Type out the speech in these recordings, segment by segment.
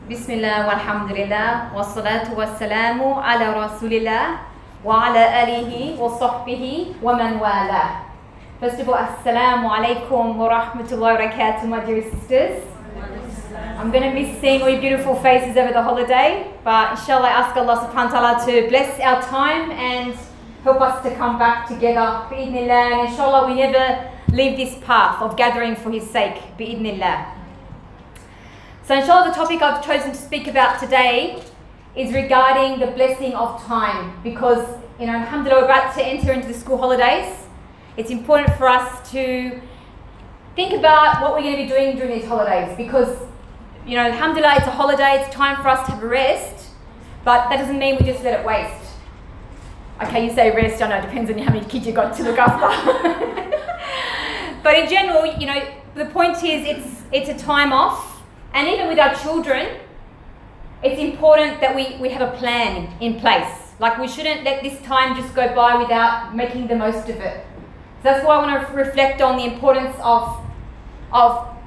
Bismillah walhamdulillah wassalatu wassalamu ala rasulillah wa ala alihi wa sahbihi wa man wala. First of all, assalamu alaikum wa rahmatullahi wa barakatuh, my dear sisters. I'm going to miss seeing all your beautiful faces over the holiday, but inshallah I ask Allah subhanahu wa ta'ala to bless our time and help us to come back together, bi'idhnillah, and inshallah we never leave this path of gathering for His sake, bi'idhnillah. So inshallah the topic I've chosen to speak about today is regarding the blessing of time, because alhamdulillah we're about to enter into the school holidays. It's important for us to think about what we're going to be doing during these holidays, because alhamdulillah it's a holiday, it's time for us to have a rest, but that doesn't mean we just let it waste. Okay, you say rest, I know it depends on how many kids you've got to look after. But in general, the point is it's a time off. And even with our children, it's important that we have a plan in place. Like, we shouldn't let this time just go by without making the most of it. So that's why I want to reflect on the importance of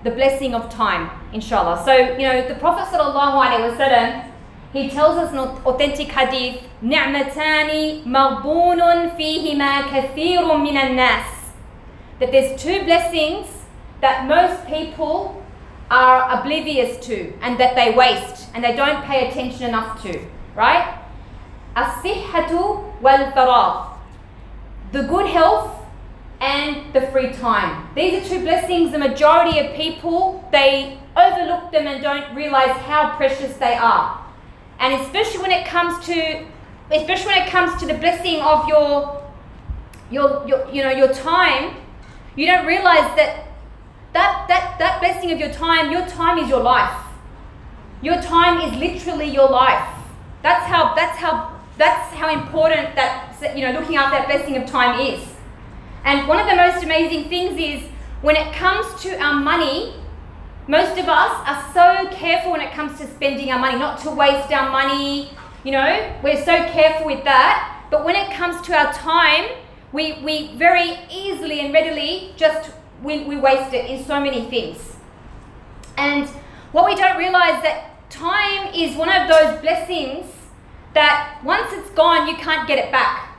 the blessing of time, inshallah. So, the Prophet ﷺ, he tells us in an authentic hadith, نِعْمَتَانِ مَغْبُونٌ فِيهِمَا كَثِيرٌ مِنَ النَّاسِ, that there's two blessings that most people are oblivious to and that they waste and they don't pay attention enough to, right? As-sihhatu wal-faragh, the good health and the free time. These are two blessings the majority of people, they overlook them and don't realize how precious they are. And especially when it comes to the blessing of your time, you don't realize that blessing of your time is your life. Your time is literally your life. That's how important that, looking after that blessing of time is. And one of the most amazing things is when it comes to our money, most of us are so careful when it comes to spending our money, not to waste our money, we're so careful with that. But when it comes to our time, we very easily and readily just we waste it in so many things. And what we don't realize, that time is one of those blessings that once it's gone, you can't get it back.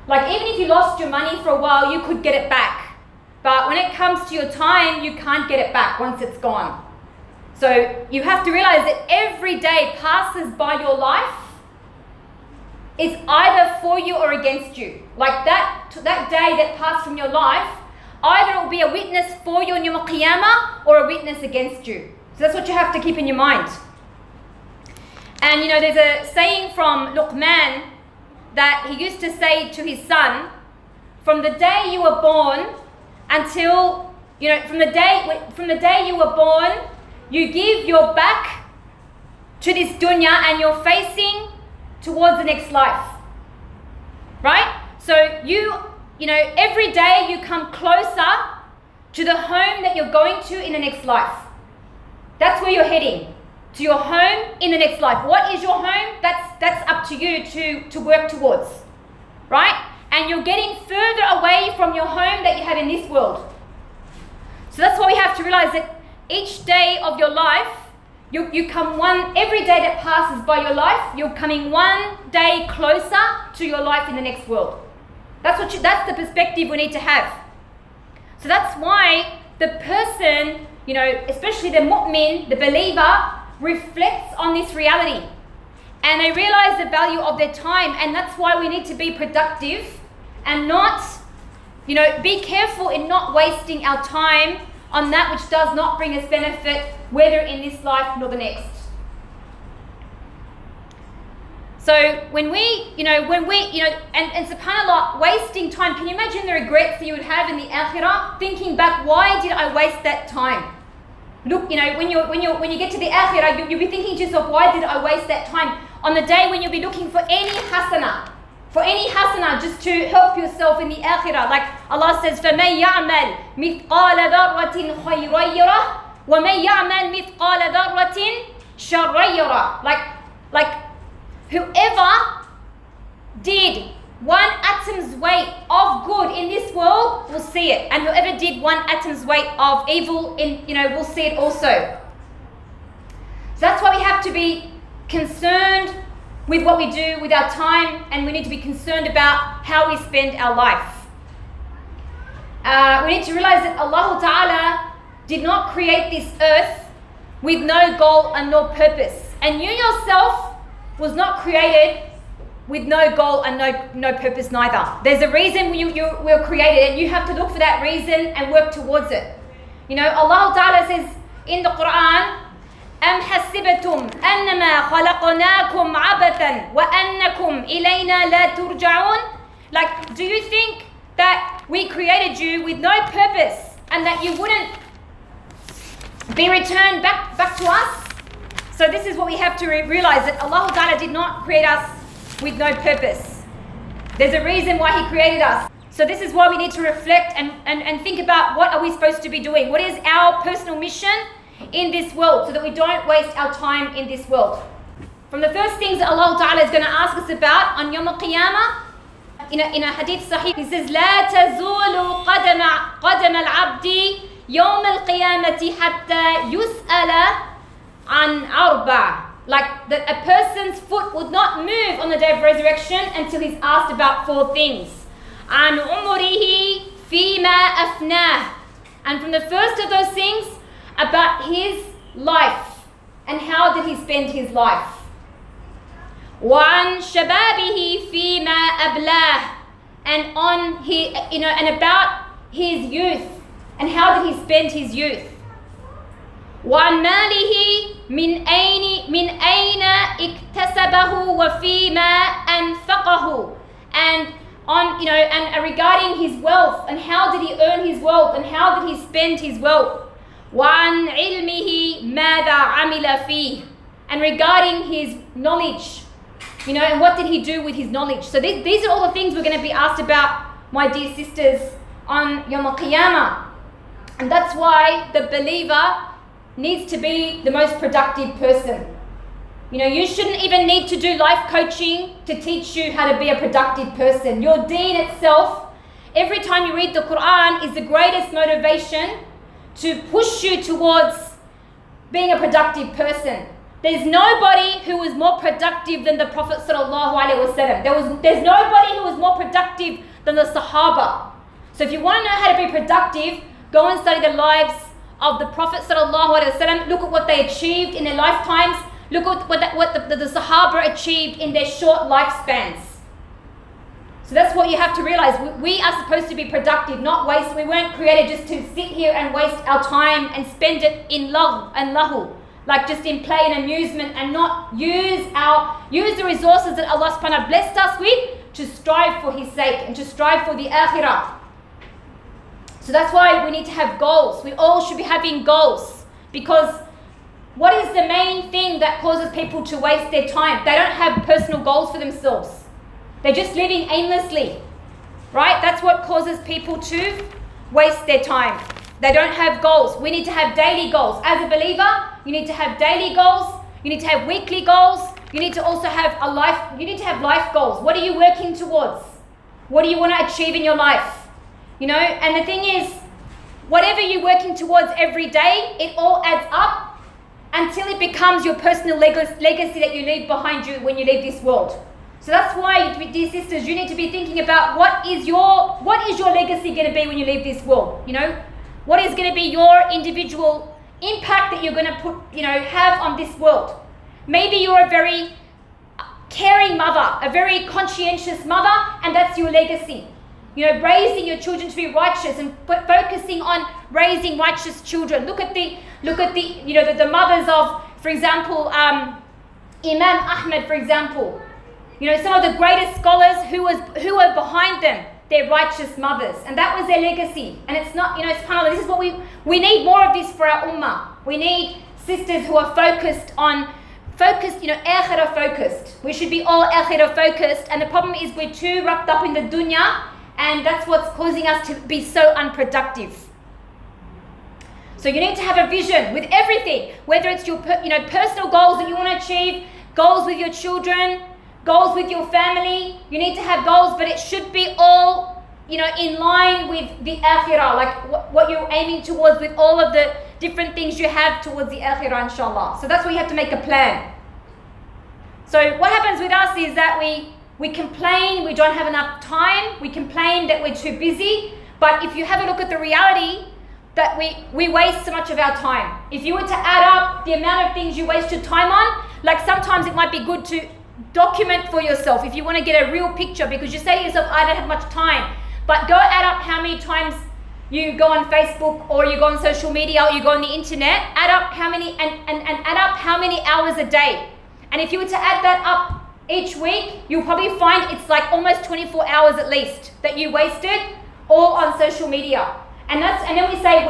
Like, even if you lost your money for a while, you could get it back. But when it comes to your time, you can't get it back once it's gone. So you have to realize that every day passes by your life is either for you or against you. Like that day that passed from your life, either it will be a witness for you on Yawm al-Qiyamah or a witness against you. So that's what you have to keep in your mind. And there's a saying from Luqman that he used to say to his son, from the day you were born until, from the day you were born, you give your back to this dunya and you're facing towards the next life. Right? So every day you come closer to the home that you're going to in the next life. That's where you're heading, to your home in the next life. What is your home? That's up to you to work towards, right? And you're getting further away from your home that you have in this world. So that's why we have to realize that each day of your life, every day that passes by your life, you're coming one day closer to your life in the next world. That's the perspective we need to have. So that's why the person, especially the mu'min, the believer, reflects on this reality. And they realize the value of their time. And that's why we need to be productive and not, be careful in not wasting our time on that which does not bring us benefit, whether in this life nor the next. So when we, and subhanAllah, wasting time, can you imagine the regrets that you would have in the akhirah, thinking back, why did I waste that time? Look, when you get to the akhirah, you'll be thinking to yourself, why did I waste that time? On the day when you'll be looking for any hasana, just to help yourself in the akhirah. Like Allah says, فَمَنْ يَعْمَلْ مِثْقَالَ ذَرَّةٍ خَيْرًا يَرَهُ وَمَنْ يَعْمَلْ مِثْقَالَ ذَرَّةٍ شَرًّا يَرَهُ. Like whoever did one atom's weight of good in this world will see it, and whoever did one atom's weight of evil will see it also. So that's why we have to be concerned with what we do with our time, and we need to be concerned about how we spend our life. We need to realize that Allah Ta'ala did not create this earth with no goal and no purpose. And you yourself was not created with no goal and no purpose neither. There's a reason you were created, and you have to look for that reason and work towards it. You know, Allah Ta'ala says in the Quran, أَمْ حَسِبَتُمْ أَنَّمَا خَلَقْنَاكُمْ عَبَثًا وَأَنَّكُمْ إِلَيْنَا لَا تُرْجَعُونَ. Like, do you think that we created you with no purpose and that you wouldn't be returned back to us? So this is what we have to realize, that Allah Ta'ala did not create us with no purpose. There's a reason why He created us. So this is why we need to reflect and think about, what are we supposed to be doing? What is our personal mission in this world, so that we don't waste our time in this world? From the first things that Allah Ta'ala is going to ask us about on Yawm al-Qiyamah, in a hadith sahih, He says, لا تزول قدم العبد يوم القيامة حتى يسأل عن أربع. Like, that a person's foot would not move on the day of resurrection until he's asked about 4 things. عن عمره فيما أفناه. And from the first of those things, about his life and how did he spend his life. وعن شبابه فيما أبلاه. And on his, and about his youth and how did he spend his youth. وعن ماله من أين اكتسبه وفيما أنفقه. And on, and regarding his wealth, and how did he earn his wealth and how did he spend his wealth. وعن علمه ماذا عمل فيه. And regarding his knowledge, and what did he do with his knowledge. So these are all the things we're going to be asked about, my dear sisters, on Yawm al-Qiyamah. And that's why the believer needs to be the most productive person. You shouldn't even need to do life coaching to teach you how to be a productive person. Your deen itself, every time you read the Quran, is the greatest motivation to push you towards being a productive person. There's nobody who was more productive than the Prophet ﷺ. There's nobody who was more productive than the Sahaba. So if you want to know how to be productive, go and study the lives of the Prophet ﷺ. Look at what they achieved in their lifetimes. Look at what the Sahaba achieved in their short lifespans. So that's what you have to realize. We are supposed to be productive, not waste. We weren't created just to sit here and waste our time and spend it in lagh and lahu, like just in play and amusement, and not use the resources that Allah subhanahu wa ta'ala blessed us with to strive for His sake and to strive for the akhirah. So that's why we need to have goals. We all should be having goals, because what is the main thing that causes people to waste their time? They don't have personal goals for themselves. They're just living aimlessly, right? That's what causes people to waste their time. They don't have goals. We need to have daily goals. As a believer, you need to have daily goals. You need to have weekly goals. You need to also have life goals. What are you working towards? What do you want to achieve in your life? And the thing is, whatever you're working towards every day, it all adds up until it becomes your personal legacy that you leave behind you when you leave this world. So that's why, dear sisters, you need to be thinking about what is your legacy going to be when you leave this world. What is going to be your individual impact that you're going to have on this world. Maybe you're a very caring mother, a very conscientious mother, and that's your legacy. Raising your children to be righteous and focusing on raising righteous children. Look at the the mothers of, for example, Imam Ahmed, for example. Some of the greatest scholars who were behind them, their righteous mothers, and that was their legacy. And it's not, subhanAllah, this is what we need more of this for our ummah. We need sisters who are focused, akhirah focused. We should be all akhirah focused, and the problem is we're too wrapped up in the dunya, and that's what's causing us to be so unproductive. So you need to have a vision with everything, whether it's your personal goals that you want to achieve, goals with your children, goals with your family. You need to have goals, but it should be all in line with the akhirah, like what you're aiming towards, with all of the different things you have towards the akhirah, inshallah. So that's why you have to make a plan. So what happens with us is that we complain we don't have enough time, we complain that we're too busy, but if you have a look at the reality, that we waste so much of our time. If you were to add up the amount of things you waste your time on, like sometimes it might be good to document for yourself if you want to get a real picture, because you say to yourself, I don't have much time, but go add up how many times you go on Facebook or you go on social media or you go on the internet, add up how many and add up how many hours a day. And if you were to add that up each week, you'll probably find it's like almost 24 hours at least that you wasted all on social media. And then we say,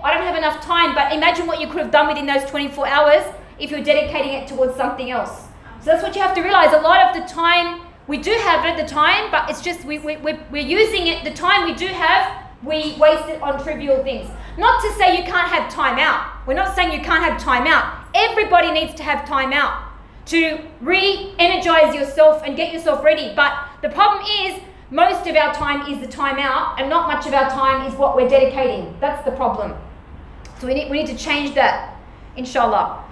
I don't have enough time, but imagine what you could have done within those 24 hours if you're dedicating it towards something else. So that's what you have to realize. A lot of the time, we do have it, the time, but it's just we're using it, the time we do have, we waste it on trivial things. Not to say you can't have time out. We're not saying you can't have time out. Everybody needs to have time out to re-energize yourself and get yourself ready. But the problem is, most of our time is the time out, and not much of our time is what we're dedicating. That's the problem. So we need to change that, inshallah.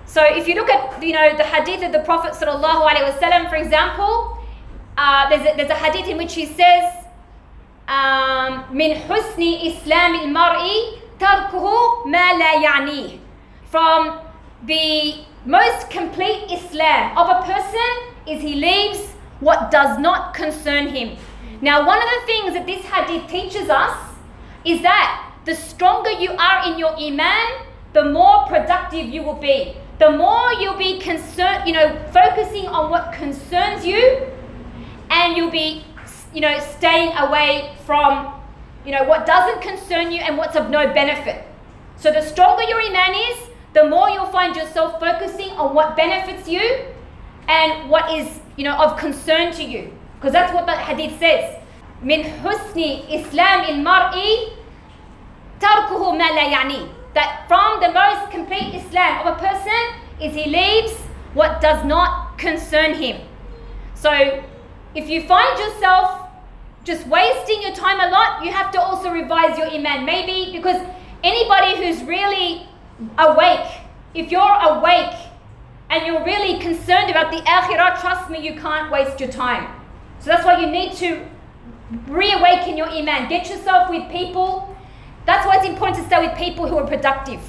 So if you look at the hadith of the Prophet sallallahu alaihi wasallam, for example, there's a hadith in which he says, "Min husni Islam al-mar'i tarkuhu ma la ya'nih." From the most complete Islam of a person is he leaves what does not concern him. Now, one of the things that this hadith teaches us is that the stronger you are in your iman, the more productive you will be. The more you'll be concerned, focusing on what concerns you, and you'll be, staying away from, what doesn't concern you and what's of no benefit. So the stronger your iman is, the more you'll find yourself focusing on what benefits you and what is, of concern to you. Because that's what the hadith says. Min husni Islam al-mar'i tarkuhu ma la ya'ni. That from the most complete Islam of a person is he leaves what does not concern him. So if you find yourself just wasting your time a lot, you have to also revise your iman. Maybe because anybody who's really awake, if you're awake and you're really concerned about the akhirah, trust me, you can't waste your time. So that's why you need to reawaken your iman. Get yourself with people. That's why it's important to stay with people who are productive.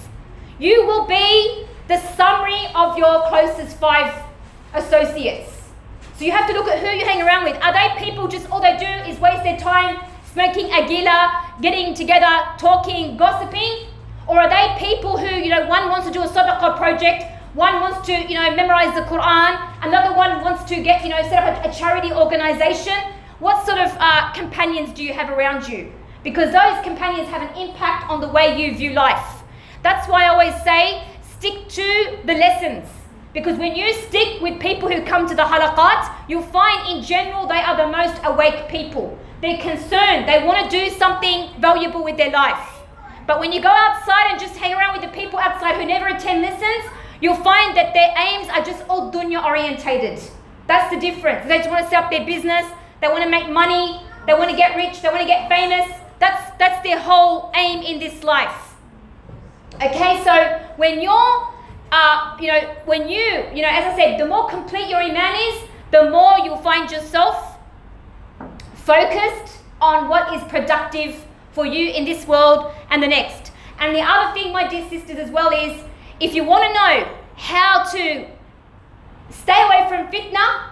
You will be the summary of your closest 5 associates. So you have to look at who you hang around with. Are they people just all they do is waste their time smoking agila, getting together, talking, gossiping? Or are they people who, one wants to do a sadaqah project, one wants to, memorize the Quran, another one wants to get, set up a charity organization? What sort of companions do you have around you? Because those companions have an impact on the way you view life. That's why I always say, stick to the lessons. Because when you stick with people who come to the halaqat, you'll find in general they are the most awake people. They're concerned, they want to do something valuable with their life. But when you go outside and just hang around with the people outside who never attend lessons, you'll find that their aims are just all dunya orientated. That's the difference. They just want to set up their business, they want to make money, they want to get rich, they want to get famous. That's their whole aim in this life. Okay, so when you're, as I said, the more complete your iman is, the more you'll find yourself focused on what is productive for you in this world and the next. And the other thing, my dear sisters, as well is, if you want to know how to stay away from fitna,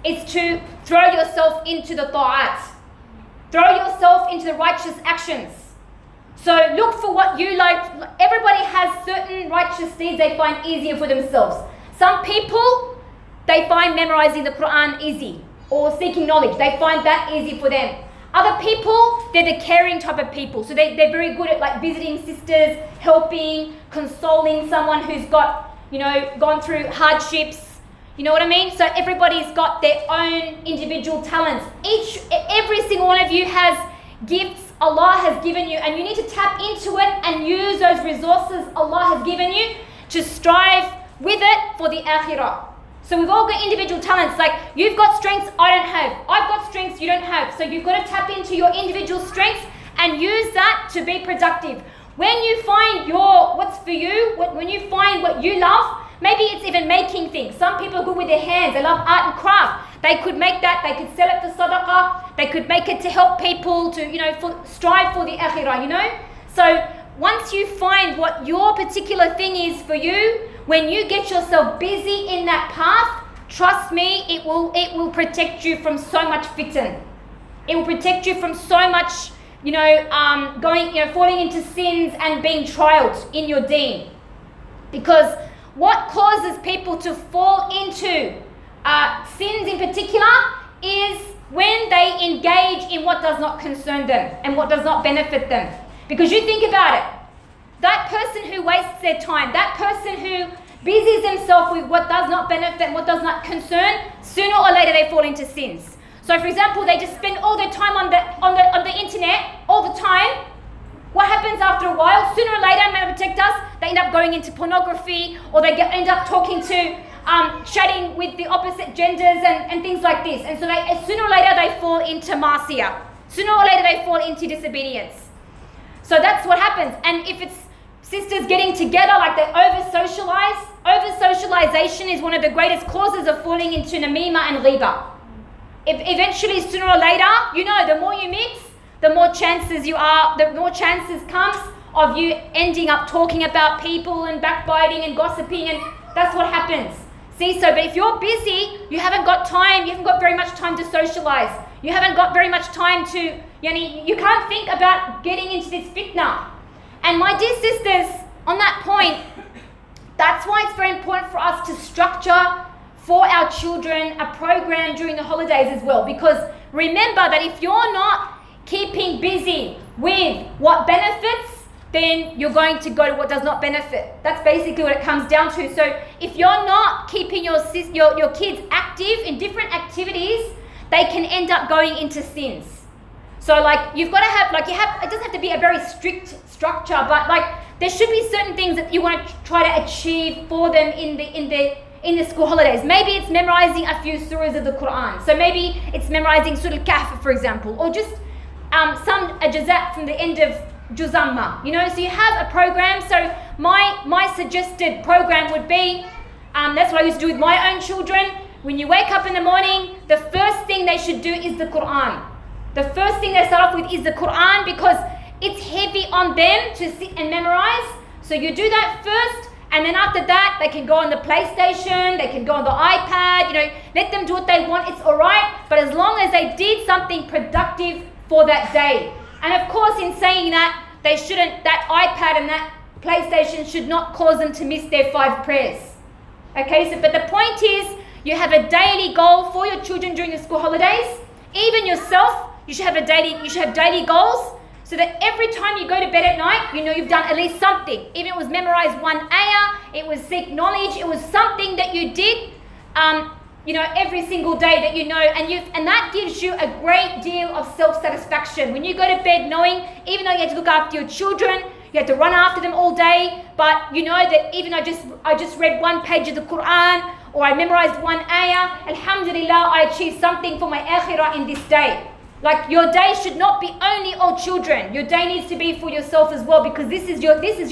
is to throw yourself into the ta'at. Throw yourself into the righteous actions. So look for what you like. Everybody has certain righteous deeds they find easier for themselves. Some people, they find memorizing the Quran easy, or seeking knowledge. They find that easy for them. Other people, they're the caring type of people. So they're very good at visiting sisters, helping, consoling someone who's got, gone through hardships. You know what I mean? So everybody's got their own individual talents. Every single one of you has gifts Allah has given you, and you need to tap into it and use those resources Allah has given you to strive with it for the akhirah. So we've all got individual talents. Like, you've got strengths I don't have. I've got strengths you don't have. So you've got to tap into your individual strengths and use that to be productive. When you find what's for you, when you find what you love, maybe it's even making things. Some people are good with their hands. They love art and craft. They could make that. They could sell it for sadaqah. They could make it to help people to, strive for the akhirah, So once you find what your particular thing is for you, when you get yourself busy in that path, trust me, it will protect you from so much fitan. It will protect you from so much, falling into sins and being trialed in your deen. Because what causes people to fall into sins in particular is when they engage in what does not concern them and what does not benefit them. Because you think about it, that person who wastes their time, that person who busies themselves with what does not benefit and what does not concern, sooner or later they fall into sins. So for example, they just spend all their time on the internet all the time. What happens after a while? Sooner or later, may Allah protect us, they end up going into pornography, or they end up talking to, chatting with the opposite genders and things like this. And so sooner or later they fall into masiyah. Sooner or later they fall into disobedience. So that's what happens. And if it's sisters getting together, like they over-socialize, over-socialization is one of the greatest causes of falling into namima and ghiba. Eventually, sooner or later, the more you mix, the more chances comes of you ending up talking about people and backbiting and gossiping, and that's what happens. See, but if you're busy, you haven't got very much time to socialize. You haven't got very much time to, you can't think about getting into this fitna. And my dear sisters, on that point, that's why it's very important for us to structure for our children a program during the holidays as well. Because remember that if you're not keeping busy with what benefits, then you're going to go to what does not benefit. That's basically what it comes down to. So if you're not keeping your kids active in different activities, they can end up going into sins. So you've got to have, it doesn't have to be a very strict structure, but there should be certain things that you want to try to achieve for them in the school holidays. Maybe it's memorizing a few surahs of the Quran. So maybe it's memorizing Surah Al-Kahf, for example, or just some ajazat from the end of Juzamma. So you have a program. So my suggested program would be, that's what I used to do with my own children. When you wake up in the morning, the first thing they should do is the Quran. The first thing they start off with is the Quran, because it's heavy on them to sit and memorize. So you do that first, and then after that, they can go on the PlayStation, they can go on the iPad, let them do what they want, it's all right. But as long as they did something productive for that day. And of course, in saying that, that iPad and that PlayStation should not cause them to miss their 5 prayers. Okay, but the point is, you have a daily goal for your children during the school holidays. Even yourself, you should have daily goals, so that every time you go to bed at night, you've done at least something. Even if it was memorize one ayah, it was seek knowledge, it was something that you did, every single day that and that gives you a great deal of self-satisfaction. When you go to bed knowing, even though you have to look after your children, you have to run after them all day, but you know that even I just read 1 page of the Quran, or I memorized 1 ayah, alhamdulillah, I achieved something for my akhirah in this day. Your day should not be only all children. Your day needs to be for yourself as well, because this is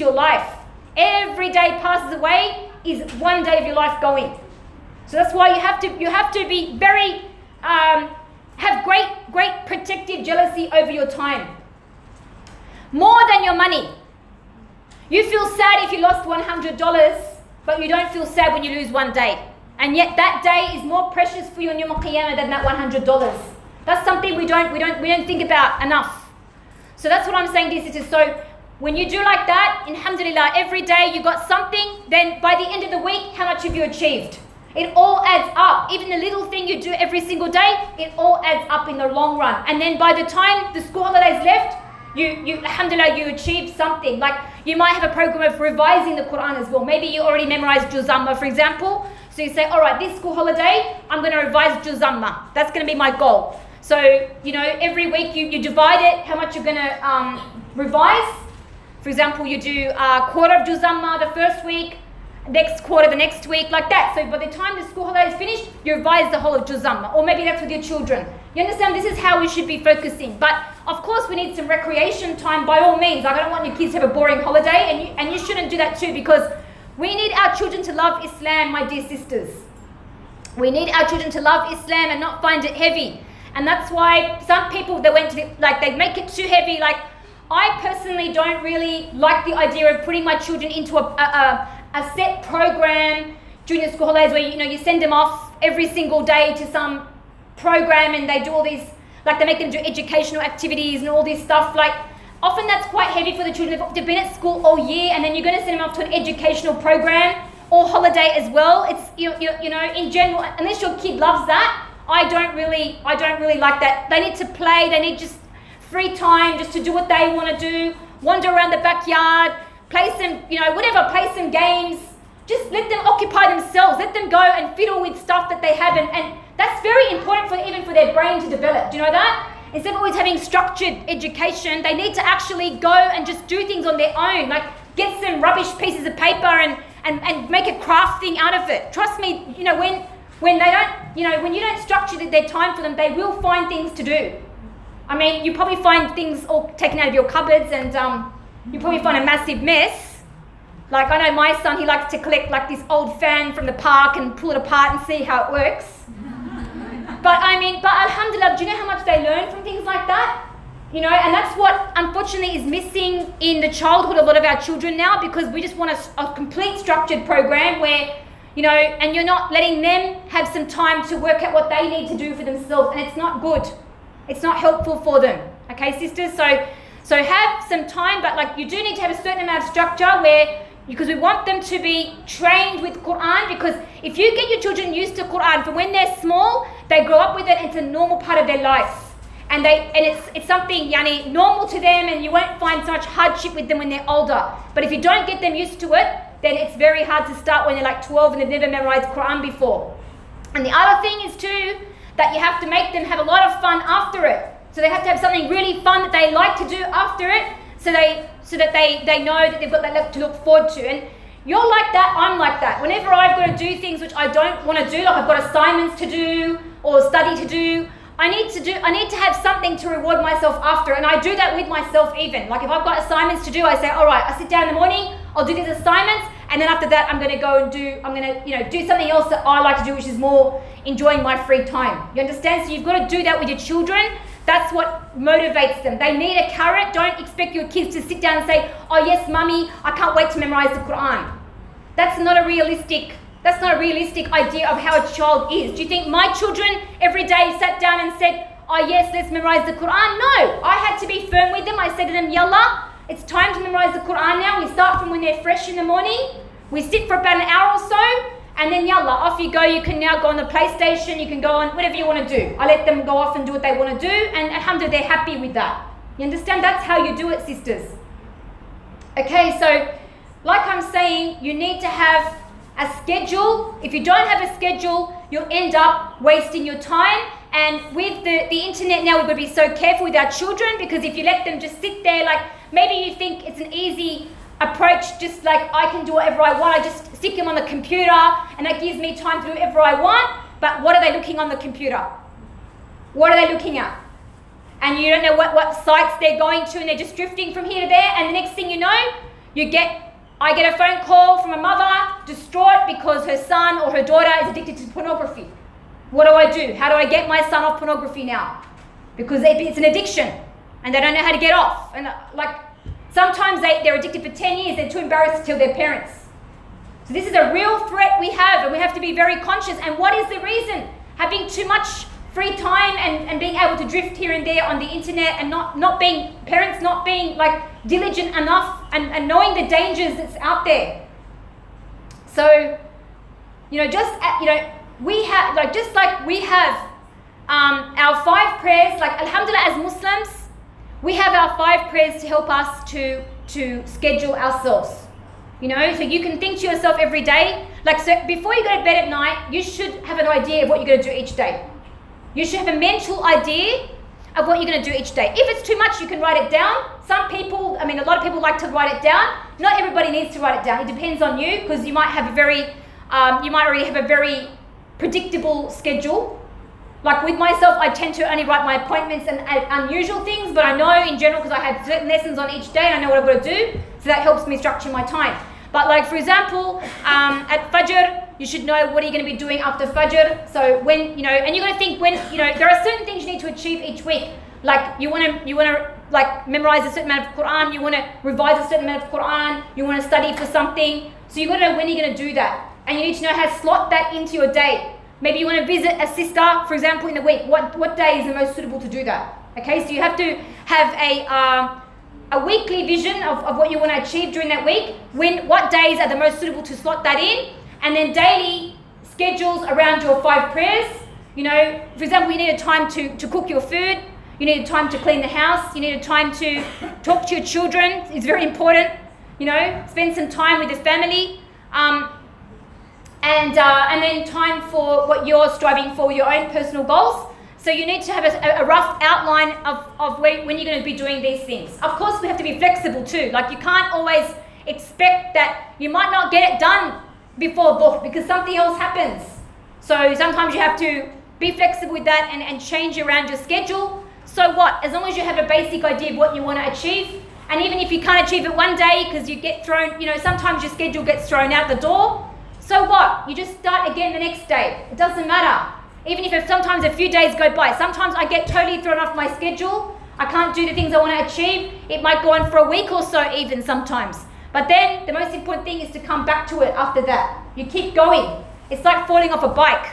your life. Every day passes away is 1 day of your life going. So that's why you have to be very have great protective jealousy over your time. More than your money. You feel sad if you lost $100, but you don't feel sad when you lose 1 day. And yet that day is more precious for you on Yawm al-Qiyamah than that $100. That's something we don't think about enough. So that's what I'm saying, dear sisters. So when you do like that, alhamdulillah, every day you got something, then by the end of the week, how much have you achieved? It all adds up. Even the little thing you do every single day, it all adds up in the long run. And then by the time the school holidays left, alhamdulillah, you achieved something. You might have a program of revising the Quran as well. Maybe you already memorized Juzamma, for example. So you say, all right, this school holiday, I'm going to revise Juzamma. That's going to be my goal. So, every week you divide it, how much you're going to revise. For example, you do a quarter of Juzamma the first week, next quarter the next week, like that. So by the time the school holiday is finished, you revise the whole of Juzamma. Or maybe that's with your children. You understand? This is how we should be focusing. But Of course, we need some recreation time by all means. Like, I don't want your kids to have a boring holiday, and you shouldn't do that too, because we need our children to love Islam, my dear sisters. We need our children to love Islam and not find it heavy. And that's why some people, they make it too heavy. Like, I personally don't really like the idea of putting my children into a set program during the school holidays where, you send them off every single day to some program and they do all these, like, they make them do educational activities and all this stuff. Like, often that's quite heavy for the children. They've been at school all year, and then you're going to send them off to an educational program or holiday as well. It's, in general, unless your kid loves that, I don't really like that. They need to play. They need just free time just to do what they want to do, wander around the backyard, play some, play some games. Just let them occupy themselves. Let them go and fiddle with stuff that they have, and that's very important even for their brain to develop. Do you know that? Instead of always having structured education, they need to actually go and just do things on their own. Like, get some rubbish pieces of paper and make a craft thing out of it. Trust me, when they don't, when you don't structure their time for them, they will find things to do. I mean, you probably find things all taken out of your cupboards, and you probably find a massive mess. Like, I know my son, he likes to collect like this old fan from the park and pull it apart and see how it works. But alhamdulillah, do you know how much they learn from things like that? And that's what unfortunately is missing in the childhood of a lot of our children now, because we just want a complete structured program where, and you're not letting them have some time to work out what they need to do for themselves, and it's not good. It's not helpful for them. Okay, sisters? So have some time, but like, you do need to have a certain amount of structure because we want them to be trained with Quran, because if you get your children used to Quran from when they're small, they grow up with it, it's a normal part of their life. And it's something normal to them, and you won't find so much hardship with them when they're older. But if you don't get them used to it, then it's very hard to start when they're like 12 and they've never memorized Quran before. And the other thing is too, that you have to make them have a lot of fun after it. So they have to have something really fun that they like to do after it, so that they know that they've got that to look forward to. And you're like that, I'm like that. Whenever I've got to do things which I don't want to do, like I've got assignments to do or study to do, I need to have something to reward myself after, and I do that with myself even. Like, if I've got assignments to do, I say, all right, I sit down in the morning, I'll do these assignments, and then after that I'm going to go and do something else that I like to do, which is more enjoying my free time. You understand? So you've got to do that with your children. That's what motivates them. They need a carrot. Don't expect your kids to sit down and say, oh yes, mummy, I can't wait to memorize the Quran. That's not a realistic idea of how a child is. Do you think my children every day sat down and said, oh yes, let's memorize the Quran? No, I had to be firm with them. I said to them, yalla, it's time to memorize the Quran now. We start from when they're fresh in the morning. We sit for about an hour or so, and then yalla, off you go. You can now go on the PlayStation, you can go on whatever you want to do. I let them go off and do what they want to do, and alhamdulillah, they're happy with that. You understand? That's how you do it, sisters. Okay, so like I'm saying, you need to have a schedule. If you don't have a schedule, you'll end up wasting your time. And with the internet now, we've got to be so careful with our children, because if you let them just sit there, like, maybe you think it's an easy approach, just like I can do whatever I want, I just stick them on the computer and that gives me time to do whatever I want. But what are they looking on the computer? What are they looking at? And you don't know what sites they're going to, and they're just drifting from here to there, and the next thing you know, I get a phone call from a mother distraught because her son or her daughter is addicted to pornography. What do? How do I get my son off pornography now? Because it's an addiction and they don't know how to get off. And like, sometimes they're addicted for 10 years, they're too embarrassed to tell their parents. So this is a real threat we have, and we have to be very conscious. And what is the reason? Having too much free time and being able to drift here and there on the internet, and parents not being like diligent enough and knowing the dangers that's out there. So, we have, our 5 prayers, like alhamdulillah, as Muslims, we have our 5 prayers to help us to schedule ourselves. So you can think to yourself every day, so before you go to bed at night, you should have an idea of what you're going to do each day. You should have a mental idea of what you're going to do each day. If it's too much, you can write it down. Some people, a lot of people like to write it down. Not everybody needs to write it down. It depends on you, because you might have you might already have a very predictable schedule. Like with myself, I tend to only write my appointments and unusual things, but I know in general, because I have certain lessons on each day, I know what I've got to do, so that helps me structure my time. But like for example, at Fajr, you should know what are you going to be doing after Fajr. So when, you know, and you're going to think when, you know, there are certain things you need to achieve each week. Like you want to like memorize a certain amount of Quran, you want to revise a certain amount of Quran, you want to study for something. So you've got to know when you're going to do that. And you need to know how to slot that into your day. Maybe you want to visit a sister, for example, in a week. What day is the most suitable to do that? Okay, so you have to have a weekly vision of what you want to achieve during that week. What days are the most suitable to slot that in? And then daily schedules around your 5 prayers. You know, for example, you need a time to cook your food. You need a time to clean the house. You need a time to talk to your children. It's very important. You know, spend some time with the family. And then time for what you're striving for, your own personal goals. So you need to have a rough outline of when you're going to be doing these things. Of course, we have to be flexible too. Like you can't always expect that you might not get it done before Dhuhr because something else happens. So sometimes you have to be flexible with that and change around your schedule. So what? As long as you have a basic idea of what you want to achieve, and even if you can't achieve it one day because you get thrown, you know, sometimes your schedule gets thrown out the door. So what? You just start again the next day. It doesn't matter. Even if sometimes a few days go by. Sometimes I get totally thrown off my schedule. I can't do the things I want to achieve. It might go on for a week or so even sometimes. But then the most important thing is to come back to it after that. You keep going. It's like falling off a bike.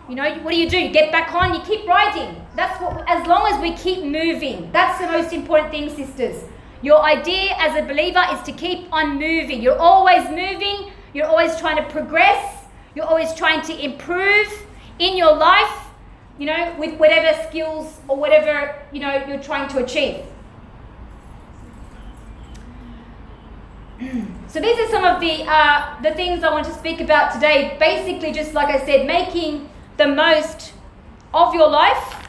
You know, what do? You get back on, you keep riding. That's what, as long as we keep moving. That's the most important thing, sisters. Your idea as a believer is to keep on moving. You're always moving. You're always trying to progress. You're always trying to improve in your life, you know, with whatever skills or whatever, you know, you're trying to achieve. So these are some of the things I want to speak about today. Basically, just like I said, making the most of your life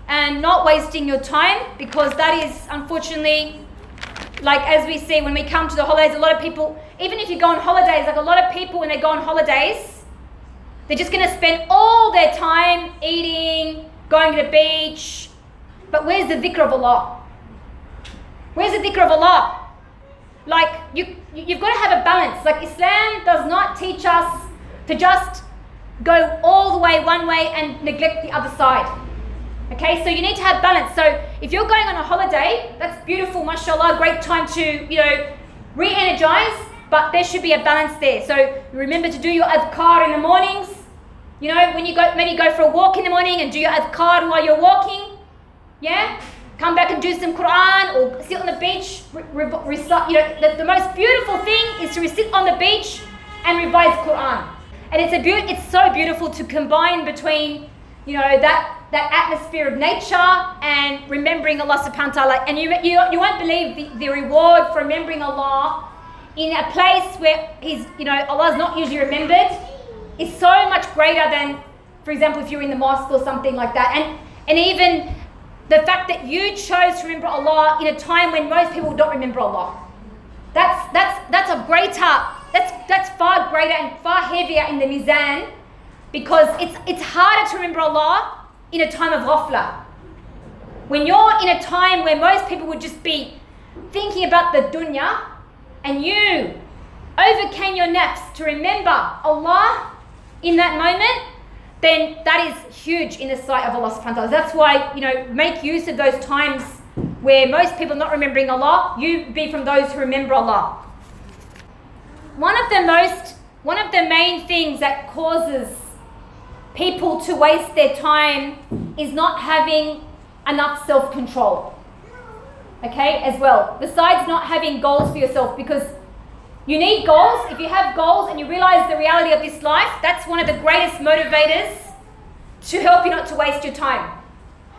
and not wasting your time, because that is unfortunately, like as we see when we come to the holidays, a lot of people, even if you go on holidays, like a lot of people when they go on holidays, they're just going to spend all their time eating, going to the beach. But where's the dhikr of Allah? Where's the dhikr of Allah? Like you've got to have a balance. Like Islam does not teach us to just go all the way one way and neglect the other side. Okay, so you need to have balance. So if you're going on a holiday, that's beautiful, mashallah, great time to, you know, re-energize, but there should be a balance there. So remember to do your adhkar in the mornings. You know, when you go, maybe go for a walk in the morning and do your adhkar while you're walking. Yeah? Come back and do some Quran or sit on the beach, recite. You know, the most beautiful thing is to sit on the beach and revise Quran. And it's so beautiful to combine between, you know, that atmosphere of nature and remembering Allah subhanahu wa ta'ala. And you won't believe the reward for remembering Allah in a place where Allah is not usually remembered is so much greater than, for example, if you're in the mosque or something like that. And even the fact that you chose to remember Allah in a time when most people don't remember Allah. That's a greater, that's far greater and far heavier in the mizan, because it's harder to remember Allah in a time of ghafla. When you're in a time where most people would just be thinking about the dunya, and you overcame your nafs to remember Allah in that moment, then that is huge in the sight of Allah subhanahu wa ta'ala. That's why, you know, make use of those times where most people are not remembering Allah. You be from those who remember Allah. One of the main things that causes people to waste their time is not having enough self-control. Okay, as well. Besides not having goals for yourself, because you need goals. If you have goals and you realize the reality of this life, that's one of the greatest motivators to help you not to waste your time.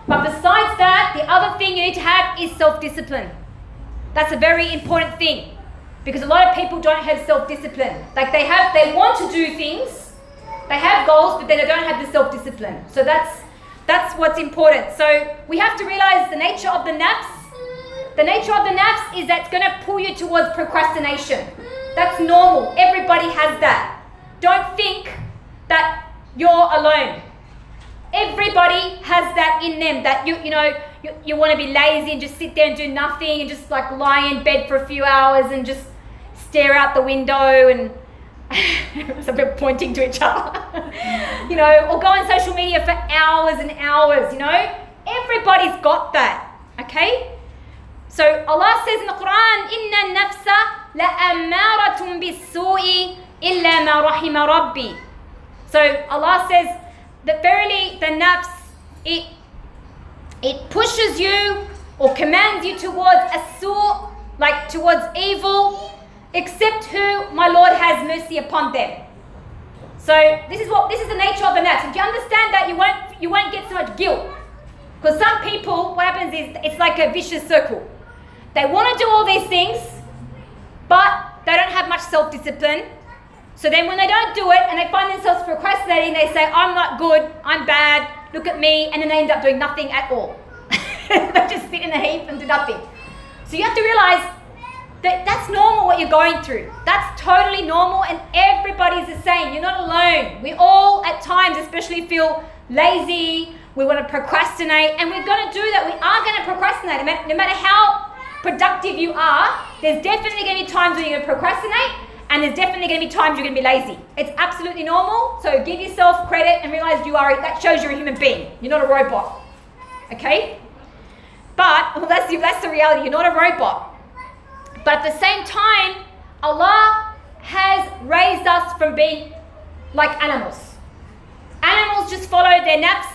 But besides that, the other thing you need to have is self-discipline. That's a very important thing, because a lot of people don't have self-discipline. Like they want to do things, they have goals, but then they don't have the self-discipline. So that's what's important. So we have to realize the nature of the nafs. The nature of the nafs is that it's going to pull you towards procrastination. That's normal. Everybody has that. Don't think that you're alone. Everybody has that in them, that you want to be lazy and just sit there and do nothing and just like lie in bed for a few hours and just stare out the window and some people pointing to each other, or go on social media for hours and hours, Everybody's got that, okay? So Allah says in the Quran, Inna nafsa la'ammaratun bis-su'i illa ma rahima rabbi. So Allah says that verily the nafs, it pushes you or commands you towards as-su', like towards evil, except who my Lord has mercy upon them. So this is the nature of the nafs. If you understand that, you won't get so much guilt. Because some people, what happens is it's like a vicious circle. They want to do all these things, but they don't have much self-discipline. So then when they don't do it and they find themselves procrastinating, they say, I'm not good, I'm bad, look at me, and then they end up doing nothing at all. They just sit in a heap and do nothing. So you have to realize that that's normal what you're going through. That's totally normal, and everybody's the same. You're not alone. We all at times especially feel lazy. We want to procrastinate, and we're going to do that. We are going to procrastinate. No matter how productive you are, there's definitely going to be times when you're going to procrastinate, and there's definitely going to be times you're going to be lazy. It's absolutely normal. So give yourself credit and realize that shows you're a human being. You're not a robot. Okay? But that's the reality. You're not a robot. But at the same time, Allah has raised us from being like animals. Animals just follow their nafs,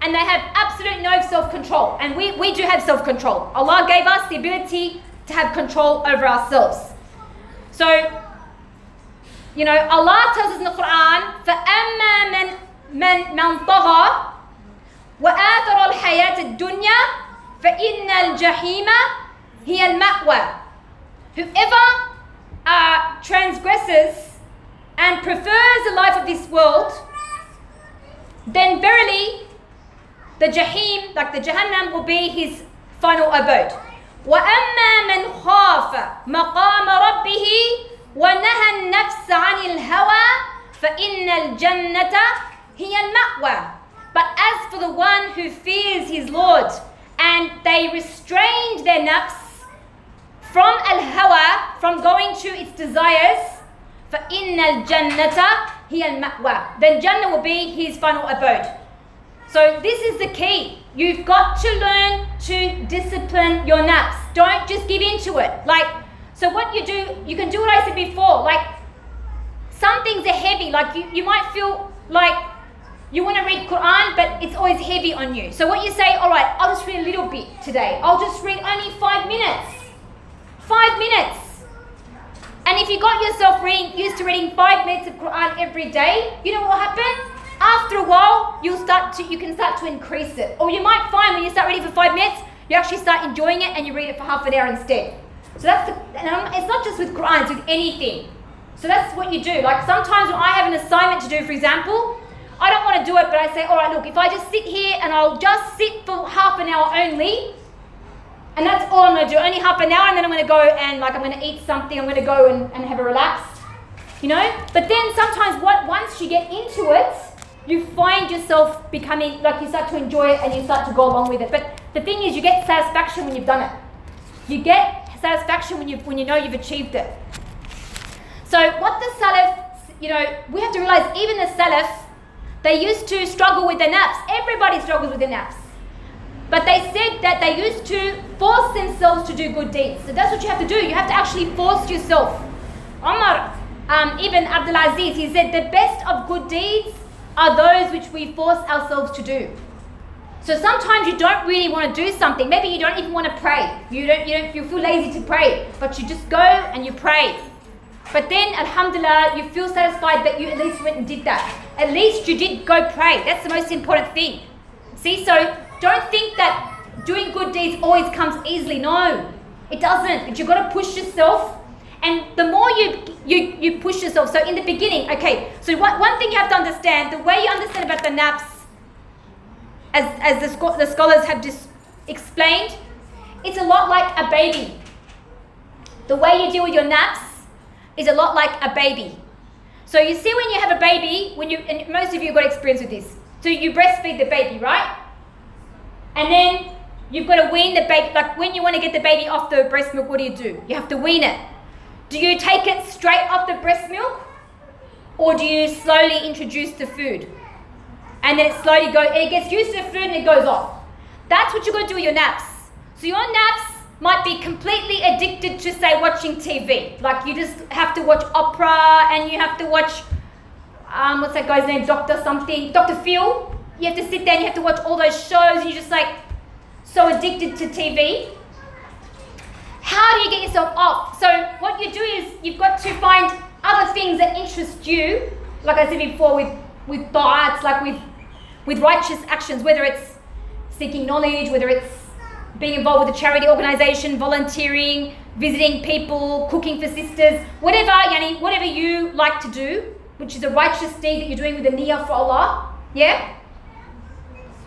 and they have absolutely no self-control. And we do have self-control. Allah gave us the ability to have control over ourselves. So, Allah tells us in the Quran, فَأَمَّا مَنْ طَغَى وَآثَرَ الْحَيَاةَ الدُّنْيَا فَإِنَّ الْجَحِيمَ هِيَ الْمَأْوَى. Whoever transgresses and prefers the life of this world, then verily the Jahim, like the Jahannam, will be his final abode. وَأَمَّا مَنْ خَافَ مَقَامَ رَبِّهِ وَنَهَى النَّفْسَ عَنِ الْهَوَى فَإِنَّ الْجَنَّةَ هِيَ الْمَأْوَى. But as for the one who fears his Lord and they restrained their nafs from al-hawa, from going to its desires, فَإِنَّ الْجَنَّةَ هِيَ الْمَأْوَى. Then Jannah will be his final abode. So this is the key. You've got to learn to discipline your nafs. Don't just give in to it. So what you do, you can do what I said before. Like, some things are heavy. Like you might feel like you want to read Quran, but it's always heavy on you. So what you say, all right, I'll just read a little bit today. I'll just read only 5 minutes. 5 minutes. And if you got yourself used to reading 5 minutes of Quran every day, you know what will happen? After a while, you can start to increase it. Or you might find when you start reading for 5 minutes, you actually start enjoying it and you read it for half an hour instead. So it's not just with Quran, it's with anything. So that's what you do. Like sometimes when I have an assignment to do, for example, I don't want to do it, but I say, all right, look, if I just sit here and I'll just sit for half an hour only, and that's all I'm going to do, only half an hour, and then I'm going to go and I'm going to eat something, I'm going to go and have a relax, But then sometimes once you get into it, you find yourself becoming, like you start to enjoy it and you start to go along with it. But the thing is, you get satisfaction when you've done it. You get satisfaction when you know you've achieved it. So what the Salaf, we have to realize even the Salaf, they used to struggle with their nafs. Everybody struggles with their nafs. But they said that they used to force themselves to do good deeds. So that's what you have to do. You have to actually force yourself. Umar ibn Abdul Aziz, he said, the best of good deeds are those which we force ourselves to do. So sometimes you don't really want to do something. Maybe you don't even want to pray. You feel lazy to pray, but you just go and you pray. But then, alhamdulillah, you feel satisfied that you at least went and did that. At least you did go pray. That's the most important thing. See, so don't think that doing good deeds always comes easily. No, it doesn't. But you've got to push yourself. And the more you push yourself, so in the beginning, okay, so one thing you have to understand, the way you understand about the nafs, as the scholars have just explained, it's a lot like a baby. The way you deal with your nafs is a lot like a baby. So you see when you have a baby, and most of you have got experience with this, So you breastfeed the baby, right? And then you've got to wean the baby. Like when you want to get the baby off the breast milk, what do? You have to wean it. Do you take it straight off the breast milk? Or do you slowly introduce the food? And then it slowly goes, it gets used to the food and it goes off. That's what you're going to do with your naps. So your naps might be completely addicted to, say, watching TV. Like you just have to watch opera and you have to watch, what's that guy's name, Dr. something, Dr. Phil. You have to sit there and you have to watch all those shows and you're just like so addicted to TV. How do you get yourself off? So what you do is you've got to find other things that interest you, like I said before, with thoughts, like with righteous actions, whether it's seeking knowledge, whether it's being involved with a charity organization, volunteering, visiting people, cooking for sisters, whatever, yani, whatever you like to do, which is a righteous deed that you're doing with a niyyah for Allah, yeah?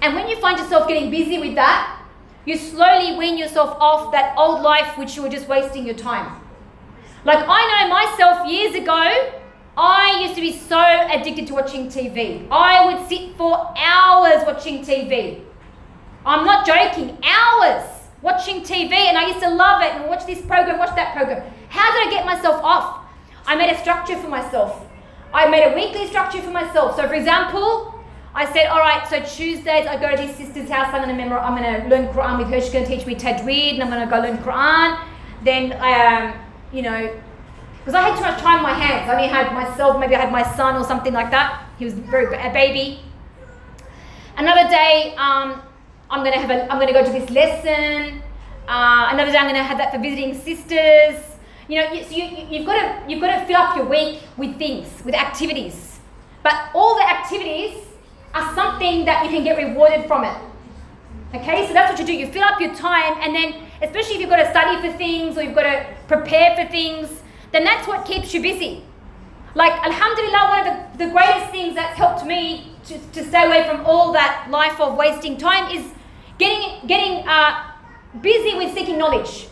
And when you find yourself getting busy with that, you slowly wean yourself off that old life which you were just wasting your time. Like I know myself years ago, I used to be so addicted to watching TV. I would sit for hours watching TV. I'm not joking, hours watching TV, and I used to love it and watch this program, watch that program. How did I get myself off? I made a structure for myself. I made a weekly structure for myself. So for example, I said, all right, so Tuesdays I go to this sister's house, I'm going to learn Quran with her, she's going to teach me tajweed, and I'm going to go learn Quran. Then, you know, because I had too much time in my hands. I only had myself, maybe I had my son or something like that. He was a baby. Another day, I'm going to go to this lesson. Another day I'm going to have that for visiting sisters. You know, you've got to fill up your week with things, with activities. But all the activities are something that you can get rewarded from it. Okay, so that's what you do. You fill up your time, and then, especially if you've got to study for things or you've got to prepare for things, then that's what keeps you busy. Like, alhamdulillah, one of the greatest things that's helped me to stay away from all that life of wasting time is getting busy with seeking knowledge.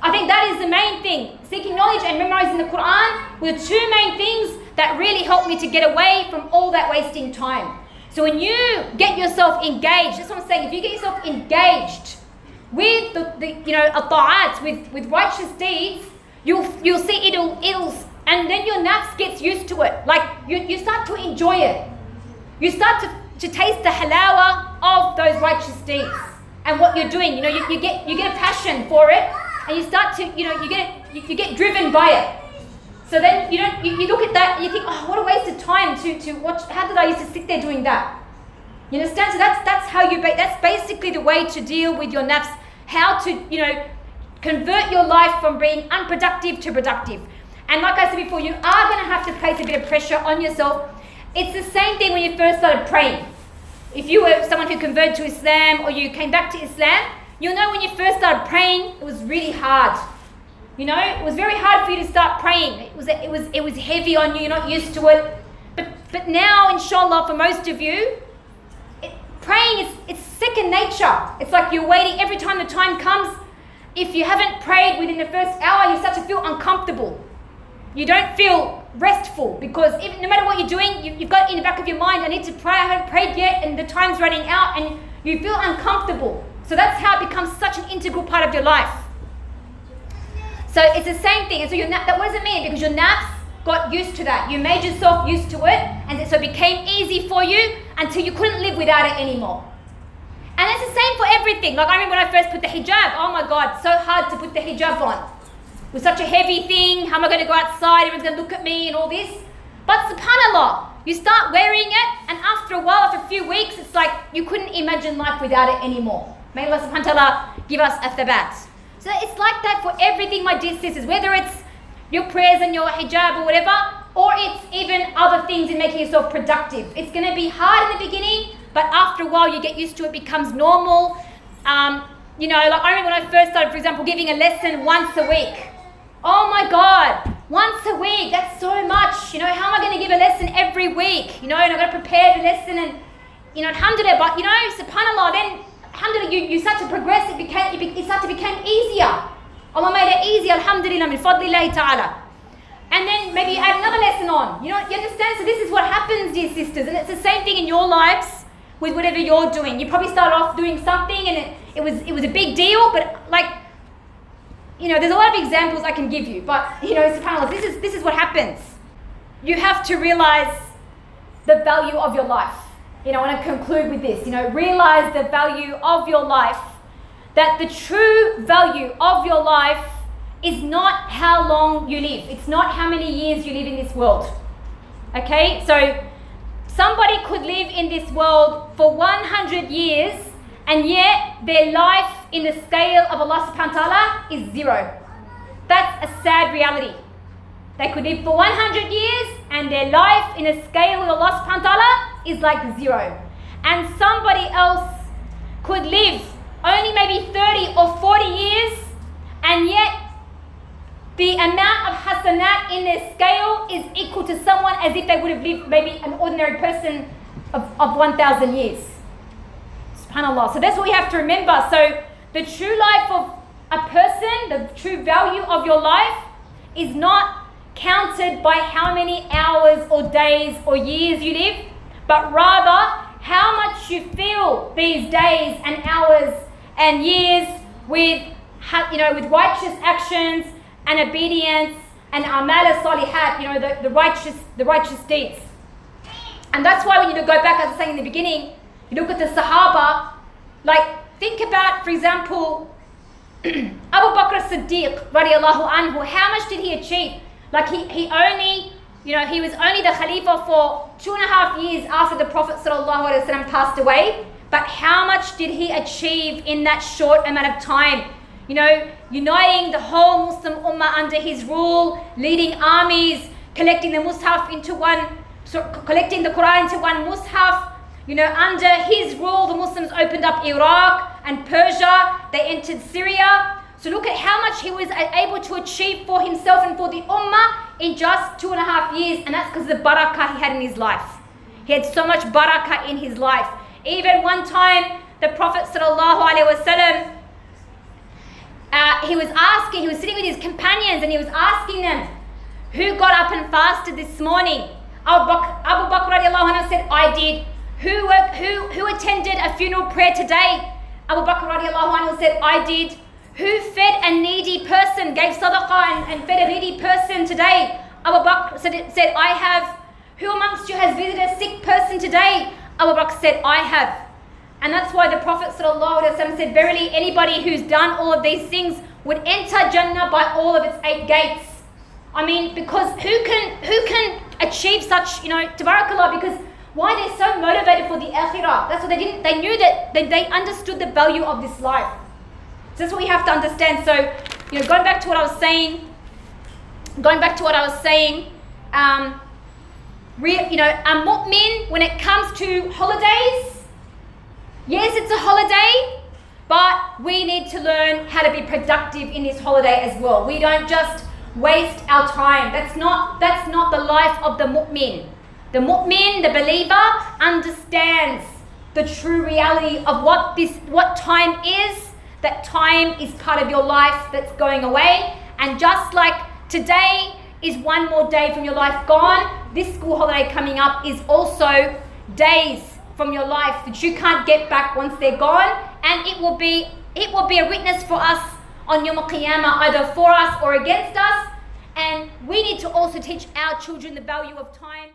I think that is the main thing. Seeking knowledge and memorizing the Quran were the two main things that really helped me to get away from all that wasting time. So when you get yourself engaged, that's what I'm saying, if you get yourself engaged with the you know, ta'at, with righteous deeds, you'll see it'll, and then your nafs gets used to it. Like you start to enjoy it. You start to taste the halawa of those righteous deeds and what you're doing. You know, you get a passion for it, and you start to, you know, you get driven by it. So then you look at that and you think, oh, what a waste of time to watch. How did I used to sit there doing that? You understand? So that's how that's basically the way to deal with your nafs. How to, you know, convert your life from being unproductive to productive. And like I said before, you are going to have to place a bit of pressure on yourself. It's the same thing when you first started praying. If you were someone who converted to Islam or you came back to Islam, you'll know when you first started praying, it was really hard. You know, it was very hard for you to start praying. It was heavy on you. You're not used to it. But now, inshallah, for most of you, praying it's second nature. It's like you're waiting every time the time comes. If you haven't prayed within the first hour, you start to feel uncomfortable. You don't feel restful because no matter what you're doing, you've got in the back of your mind, I need to pray. I haven't prayed yet, and the time's running out, and you feel uncomfortable. So that's how it becomes such an integral part of your life. So it's the same thing. And so that what does it mean? Because your nafs got used to that. You made yourself used to it, and so it became easy for you until you couldn't live without it anymore. And it's the same for everything. Like I remember when I first put the hijab. Oh my God, so hard to put the hijab on. It was such a heavy thing. How am I going to go outside? Everyone's going to look at me and all this. But subhanAllah, you start wearing it, and after a while, after a few weeks, it's like you couldn't imagine life without it anymore. May Allah subhanahu wa ta'ala give us a thabat. So it's like that for everything, my dear sisters, whether it's your prayers and your hijab or whatever, or it's even other things in making yourself productive. It's going to be hard in the beginning, but after a while you get used to it, becomes normal. You know, like I remember when I first started, for example, giving a lesson once a week. Oh my God, once a week, that's so much. You know, how am I going to give a lesson every week? You know, and I've got to prepare the lesson and, you know, alhamdulillah, but you know, subhanAllah, then alhamdulillah, you start to progress, it started to become easier. Allah made it easy, alhamdulillah, min fadlillahi ta'ala. and then maybe you add another lesson on. You understand? So this is what happens, dear sisters, and it's the same thing in your lives with whatever you're doing. You probably started off doing something and it was a big deal, but there's a lot of examples I can give you, but subhanAllah, this is what happens. You have to realize the value of your life. I want to conclude with this. Realize the value of your life, that the true value of your life is not how long you live. It's not how many years you live in this world. Okay? So somebody could live in this world for 100 years and yet their life in the scale of Allah subhanahu wa ta'ala is 0. That's a sad reality. They could live for 100 years and their life in a scale of Allah subhanahu wa ta'ala is like 0. And somebody else could live only maybe 30 or 40 years and yet the amount of hasanat in their scale is equal to someone as if they would have lived maybe an ordinary person of 1,000 years. SubhanAllah. So that's what we have to remember. So the true life of a person, the true value of your life is not counted by how many hours or days or years you live, but rather how much you fill these days and hours and years with righteous actions and obedience and amal salihat, the righteous deeds. And that's why when you go back, as I was saying in the beginning, you look at the Sahaba, think about, for example, Abu Bakr as-Siddiq radiallahu anhu. How much did he achieve? He was only the Khalifa for 2.5 years after the Prophet ﷺ passed away. But how much did he achieve in that short amount of time? Uniting the whole Muslim Ummah under his rule, leading armies, collecting the Mus'haf collecting the Quran into one Mus'haf. Under his rule, the Muslims opened up Iraq and Persia. They entered Syria. So look at how much he was able to achieve for himself and for the Ummah in just 2.5 years. And that's because of the barakah he had in his life. He had so much barakah in his life. Even one time, the Prophet ﷺ, he was sitting with his companions and he was asking them, who got up and fasted this morning? Abu Bakr radiallahu anhu said, I did. Who attended a funeral prayer today? Abu Bakr radiallahu anhu said, I did. Who fed a needy person, gave sadaqah and fed a needy person today? Abu Bakr said, I have. Who amongst you has visited a sick person today? Abu Bakr said, I have. And that's why the Prophet ﷺ said, verily anybody who's done all of these things would enter Jannah by all of its 8 gates. Because who can achieve such, tabarakallah, because why they're so motivated for the akhirah. That's what they didn't. They knew that they understood the value of this life. So that's what we have to understand. So, going back to what I was saying. A mu'min, when it comes to holidays, yes, it's a holiday, but we need to learn how to be productive in this holiday as well. We don't just waste our time. That's not the life of the mu'min. The mu'min, the believer, understands the true reality of what time is. That time is part of your life that's going away. And just like today is one more day from your life gone, this school holiday coming up is also days from your life that you can't get back once they're gone. And it will be a witness for us on Yawm al-Qiyamah, either for us or against us. And we need to also teach our children the value of time.